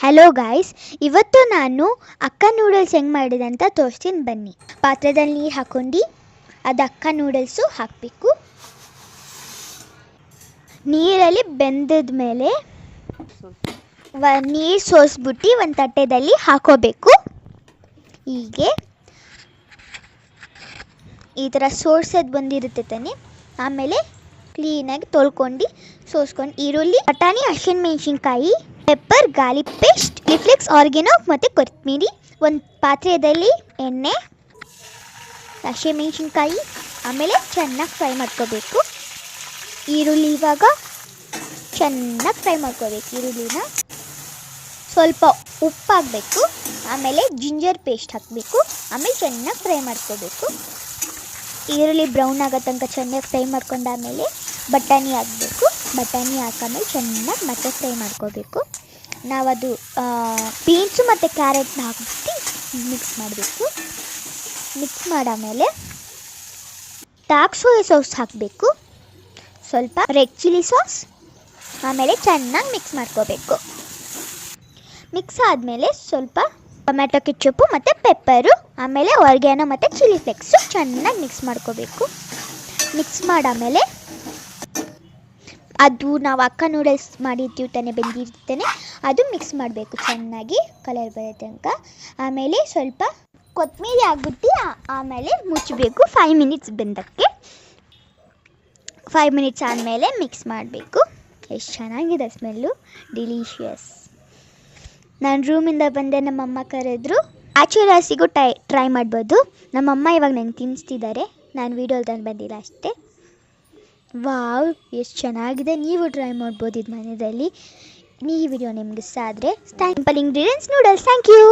Hello guys, ಇವತ್ತು ನಾನು ಅಕ್ಕ ನೂಡಲ್ಸ್ ಹೆಂಗೆ ಮಾಡಿದೆ ಅಂತ ತೋರಿಸ್ತೀನಿ ಬನ್ನಿ. ಪಾತ್ರದಲ್ಲಿ ನೀರು ಹಾಕೊಂಡು ಅದು ಅಕ್ಕ ನೂಡಲ್ಸು ಹಾಕಬೇಕು. ನೀರಲ್ಲಿ ಬೆಂದದ ಮೇಲೆ ನೀರು ಸೋಸ್ಬಿಟ್ಟು ಒಂದು ತಟ್ಟೆದಲ್ಲಿ ಹಾಕೋಬೇಕು. ಹೀಗೆ ಈ ಥರ ಸೋರ್ಸೋದು ಬಂದಿರುತ್ತೆ ತಾನೆ. ಆಮೇಲೆ ಕ್ಲೀನಾಗಿ ತೊಳ್ಕೊಂಡು ಸೋಸ್ಕೊಂಡು ಈರುಳ್ಳಿ, ಬಟಾಣಿ, ಹಸಿಮೆಣಸಿನ್ಕಾಯಿ, pepper, garlic paste, flakes, organo ಮತ್ತು ಕೊತ್ತಂಬರಿ. ಒಂದು ಪಾತ್ರೆಯಲ್ಲಿ ಎಣ್ಣೆ, ಹಸಿಮೆಣಸಿನ್ಕಾಯಿ, ಆಮೇಲೆ ಚೆನ್ನಾಗಿ ಫ್ರೈ ಮಾಡ್ಕೋಬೇಕು. ಈರುಳ್ಳಿ ಇವಾಗ ಚೆನ್ನಾಗಿ ಫ್ರೈ ಮಾಡ್ಕೋಬೇಕು. ಈರುಳ್ಳಿನ ಸ್ವಲ್ಪ ಉಪ್ಪು ಹಾಕಬೇಕು, ಆಮೇಲೆ ಜಿಂಜರ್ ಪೇಸ್ಟ್ ಹಾಕಬೇಕು, ಆಮೇಲೆ ಚೆನ್ನಾಗಿ ಫ್ರೈ ಮಾಡ್ಕೋಬೇಕು. ಈರುಳ್ಳಿ ಬ್ರೌನ್ ಆಗೋ ತನಕ ಚೆನ್ನಾಗಿ ಫ್ರೈ ಮಾಡ್ಕೊಂಡಾಮೇಲೆ ಬಟಾಣಿ ಹಾಕಬೇಕು. ಬಟಾಣಿ ಹಾಕಾಮೇಲೆ ಚೆನ್ನಾಗಿ ಮತ್ತೆ ಫ್ರೈ ಮಾಡ್ಕೋಬೇಕು. ನಾವದು ಬೀನ್ಸು ಮತ್ತು ಕ್ಯಾರೆಟ್ನ ಹಾಕ್ಬಿಟ್ಟು ಮಿಕ್ಸ್ ಮಾಡಬೇಕು. ಮಿಕ್ಸ್ ಮಾಡಾಮೇಲೆ ಡಾರ್ಕ್ ಸೋಯಾ ಸಾಸ್ ಹಾಕಬೇಕು, ಸ್ವಲ್ಪ ರೆಡ್ ಚಿಲ್ಲಿ ಸಾಸ್, ಆಮೇಲೆ ಚೆನ್ನಾಗಿ ಮಿಕ್ಸ್ ಮಾಡ್ಕೋಬೇಕು. ಮಿಕ್ಸ್ ಆದಮೇಲೆ ಸ್ವಲ್ಪ ಟೊಮ್ಯಾಟೊ ಕೆಚಪ್ಪು ಮತ್ತು ಪೆಪ್ಪರು, ಆಮೇಲೆ ಆರ್ಗ್ಯಾನೋ ಮತ್ತು ಚಿಲ್ಲಿ ಫ್ಲೇಕ್ಸು ಚೆನ್ನಾಗಿ ಮಿಕ್ಸ್ ಮಾಡ್ಕೋಬೇಕು. ಮಿಕ್ಸ್ ಮಾಡಾಮೇಲೆ ಅದು ನಾವು ಅಕ್ಕ ನೂಡಲ್ಸ್ ಮಾಡಿರ್ತೀವಿ ತಾನೆ, ಬೆಂದಿರ್ತಾನೆ, ಅದು ಮಿಕ್ಸ್ ಮಾಡಬೇಕು ಚೆನ್ನಾಗಿ ಕಲರ್ ಬರೋ ತನಕ. ಆಮೇಲೆ ಸ್ವಲ್ಪ ಕೊತ್ತಂಬರಿ ಹಾಕ್ಬಿಟ್ಟು ಆಮೇಲೆ ಮುಚ್ಚಬೇಕು 5 ಮಿನಿಟ್ಸ್ ಬೆಂದಕ್ಕೆ. 5 ಮಿನಿಟ್ಸ್ ಆದಮೇಲೆ ಮಿಕ್ಸ್ ಮಾಡಬೇಕು. ಎಷ್ಟು ಚೆನ್ನಾಗಿದೆ ಸ್ಮೆಲ್ಲು, ಡಿಲೀಷಿಯಸ್. ನಾನು ರೂಮಿಂದ ಬಂದೆ, ನಮ್ಮಮ್ಮ ಕರೆದ್ರು. ಆಚುರಾಸಿಗೂ ಟ್ರೈ ಮಾಡ್ಬೋದು. ನಮ್ಮಮ್ಮ ಇವಾಗ ನಂಗೆ ತಿನ್ನಿಸ್ತಿದ್ದಾರೆ, ನಾನು ವೀಡಿಯೋದಲ್ಲಿ ಬಂದಿಲ್ಲ ಅಷ್ಟೇ. ವಾವ್, ಎಷ್ಟು ಚೆನ್ನಾಗಿದೆ. ನೀವು ಟ್ರೈ ಮಾಡ್ಬೋದು ಇದು ಮನೆಯಲ್ಲಿ. ಈ ವಿಡಿಯೋ ನಿಮ್ಗೆ ಇಷ್ಟ ಆದರೆ simple ingredients noodles. Thank you.